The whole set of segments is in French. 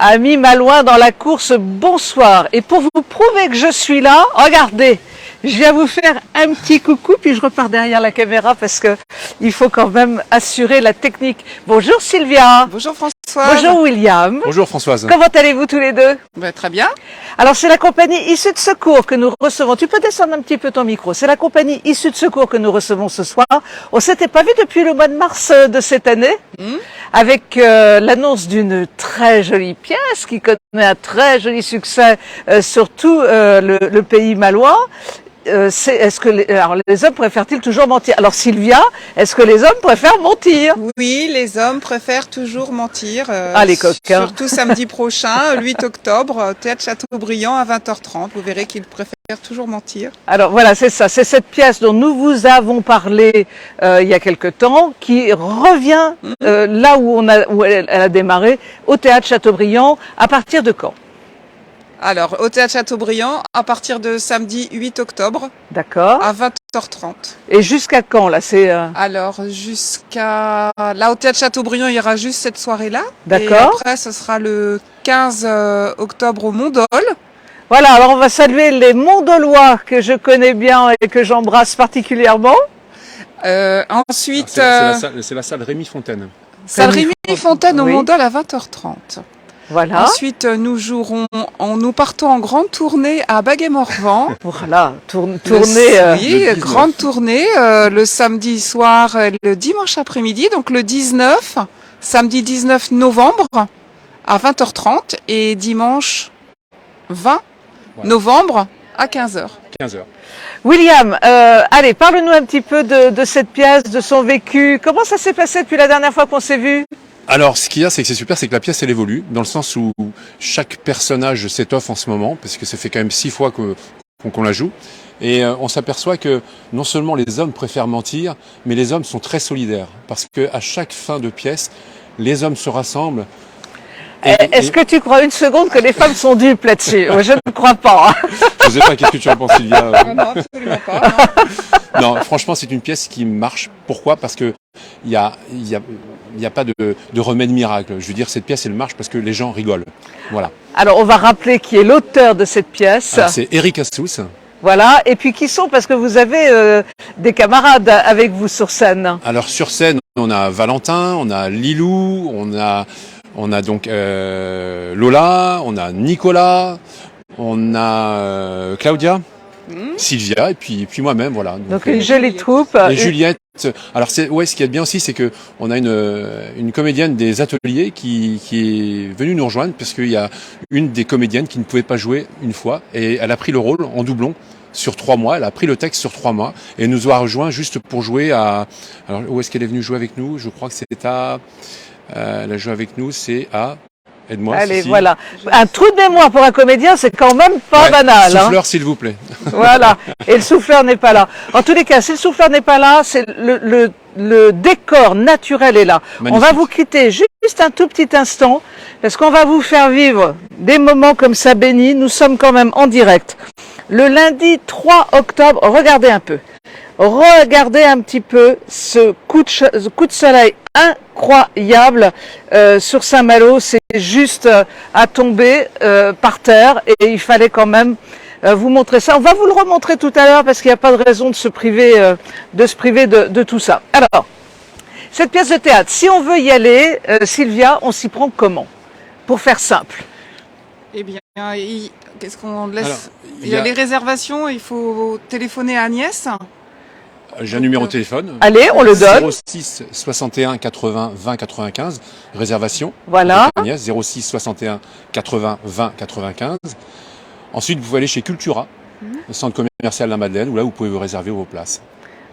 Amis malouins dans la course, bonsoir. Et pour vous prouver que je suis là, regardez, je viens vous faire un petit coucou, puis je repars derrière la caméra parce que il faut quand même assurer la technique. Bonjour Sylvia. Bonjour Françoise. Bonjour William. Bonjour Françoise. Comment allez-vous tous les deux? Très bien. Alors c'est la compagnie Issue de Secours que nous recevons. Tu peux descendre un petit peu ton micro. C'est la compagnie Issue de Secours que nous recevons ce soir. On s'était pas vu depuis le mois de mars de cette année, avec l'annonce d'une très jolie pièce qui connaît un très joli succès sur tout le pays malouin. Est-ce que les hommes préfèrent-ils toujours mentir? Alors Sylvia, est-ce que les hommes préfèrent mentir? Oui, les hommes préfèrent toujours mentir. Les coquins. Surtout samedi prochain, le 8 octobre, Théâtre Chateaubriand à 20h30. Vous verrez qu'ils préfèrent toujours mentir. Alors voilà, c'est ça. C'est cette pièce dont nous vous avons parlé il y a quelque temps, qui revient là où elle a démarré, au Théâtre Chateaubriand. À partir de quand? Alors, au Théâtre Chateaubriand, à partir de samedi 8 octobre. D'accord. À 20h30. Et jusqu'à quand, là? Alors, jusqu'à... Là, au Théâtre Chateaubriand, il y aura juste cette soirée-là. D'accord. Et après, ce sera le 15 octobre au Mont-Dol. Voilà, alors on va saluer les Mont-Dolois que je connais bien et que j'embrasse particulièrement. Ensuite... C'est la salle Rémi Fontaine. Salle Rémi Fontaine au Mont-Dol à 20h30. Voilà. Ensuite, nous partons en grande tournée à Baguet-Morvan. Voilà, tournée. Oui, grande tournée, le samedi soir et le dimanche après-midi, donc le 19, samedi 19 novembre à 20h30 et dimanche 20 novembre à 15h. 15h. William, allez, parle-nous un petit peu de cette pièce, de son vécu. Comment ça s'est passé depuis la dernière fois qu'on s'est vu? Alors, ce qu'il y a, c'est que c'est super, c'est que la pièce, elle évolue, dans le sens où chaque personnage s'étoffe en ce moment, parce que ça fait quand même 6 fois qu'on la joue. Et on s'aperçoit que non seulement les hommes préfèrent mentir, mais les hommes sont très solidaires. Parce que à chaque fin de pièce, les hommes se rassemblent. Est-ce que tu crois une seconde que les femmes sont dupes là-dessus? Je ne crois pas. Je sais pas, qu'est-ce que tu en penses, Sylvia? Non, absolument pas. Non, franchement, c'est une pièce qui marche. Pourquoi? Parce que il y a pas de remède miracle. Je veux dire, cette pièce, elle marche parce que les gens rigolent. Voilà. Alors, on va rappeler qui est l'auteur de cette pièce. C'est Eric Assous. Voilà. Et puis, qui sont, parce que vous avez des camarades avec vous sur scène. Alors, sur scène, on a Valentin, on a Lilou, on a donc Lola, on a Nicolas, on a Claudia, Sylvia et puis moi-même, voilà. Donc une jolie troupe. Et Juliette. Alors ce qui est bien aussi, c'est que on a une comédienne des ateliers qui est venue nous rejoindre parce qu'il y a une des comédiennes qui ne pouvait pas jouer une fois et elle a pris le rôle en doublon sur 3 mois. Elle a pris le texte sur 3 mois et elle nous a rejoint juste pour jouer à. Alors où est-ce qu'elle est venue jouer avec nous? Je crois que c'est à. Elle a joué avec nous, c'est à... Aide-moi. Allez, voilà. Un trou de mémoire pour un comédien, c'est quand même pas banal. Souffleur, s'il vous plaît. Voilà. Et le souffleur n'est pas là. En tous les cas, si le souffleur n'est pas là, c'est le décor naturel est là. Magnifique. On va vous quitter juste un tout petit instant, parce qu'on va vous faire vivre des moments comme ça bénis. Nous sommes quand même en direct. Le lundi 3 octobre, regardez un peu. Regardez un petit peu ce coup de soleil incroyable sur Saint-Malo. C'est juste à tomber par terre et il fallait quand même vous montrer ça. On va vous le remontrer tout à l'heure parce qu'il n'y a pas de raison de se priver de tout ça. Alors, cette pièce de théâtre, si on veut y aller, Sylvia, on s'y prend comment? Pour faire simple. Eh bien, qu'est-ce qu'on laisse? Alors, il y a les réservations, il faut téléphoner à Agnès. J'ai un numéro de téléphone. Allez, on le donne. 06 61 80 20 95. Réservation. Voilà. Agnès, 06 61 80 20 95. Ensuite, vous pouvez aller chez Cultura, le centre commercial La Madeleine, où là, vous pouvez vous réserver vos places.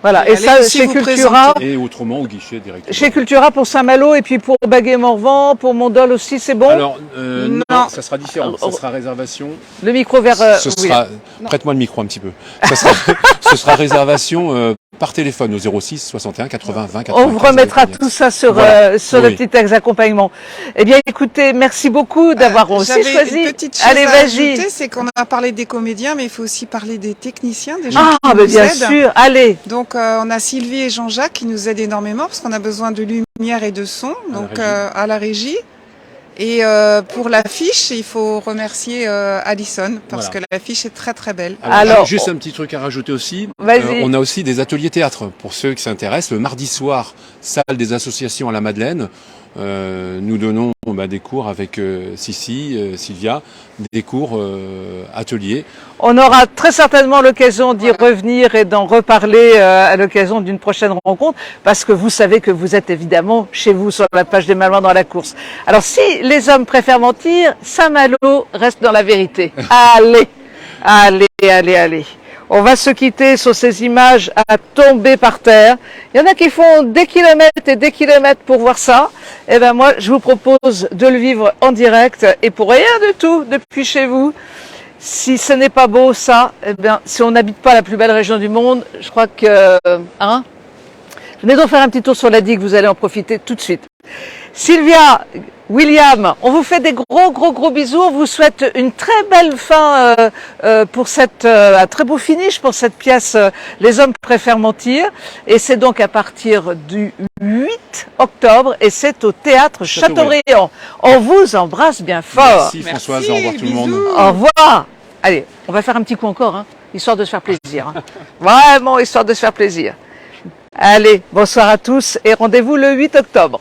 Voilà, et ça, chez Cultura. Et autrement, au guichet directement. Chez Cultura pour Saint-Malo, et puis pour Baguet-Morvan, pour Mont-Dol aussi, c'est bon? Alors, non, ça sera différent. Ça sera réservation. Le micro vers... Prête-moi le micro un petit peu. Ce sera réservation par téléphone au 06 61 80 20 95. On vous remettra tout ça sur le petit texte d'accompagnement. Eh bien, écoutez, merci beaucoup d'avoir aussi choisi. Une petite chose à ajouter, c'est qu'on a parlé des comédiens, mais il faut aussi parler des techniciens, des gens qui nous bien aident. sûr, allez. Donc, on a Sylvie et Jean-Jacques qui nous aident énormément parce qu'on a besoin de lumière et de son, donc à la régie. Et pour l'affiche, il faut remercier Alison parce que l'affiche est très très belle. Alors juste un petit truc à rajouter aussi. On a aussi des ateliers théâtre pour ceux qui s'intéressent. Le mardi soir, salle des associations à la Madeleine. Nous donnons des cours avec Sylvia, des cours ateliers. On aura très certainement l'occasion d'y revenir et d'en reparler à l'occasion d'une prochaine rencontre, parce que vous savez que vous êtes évidemment chez vous sur la plage des Malouins dans la course. Alors si les hommes préfèrent mentir, Saint-Malo reste dans la vérité. Allez, allez, allez, allez. On va se quitter sur ces images à tomber par terre. Il y en a qui font des kilomètres et des kilomètres pour voir ça. Eh ben moi, je vous propose de le vivre en direct et pour rien du tout depuis chez vous. Si ce n'est pas beau ça, eh bien, si on n'habite pas la plus belle région du monde, je crois que, venez donc faire un petit tour sur la digue, vous allez en profiter tout de suite. Sylvia, William, on vous fait des gros bisous. On vous souhaite une très belle fin pour un très beau finish pour cette pièce Les hommes préfèrent mentir. Et c'est donc à partir du 8 octobre et c'est au théâtre Chateaubriand. On vous embrasse bien fort. Merci Françoise, au revoir tout le monde. Au revoir. Allez, on va faire un petit coup encore, histoire de se faire plaisir. Vraiment, histoire de se faire plaisir. Allez, bonsoir à tous et rendez-vous le 8 octobre.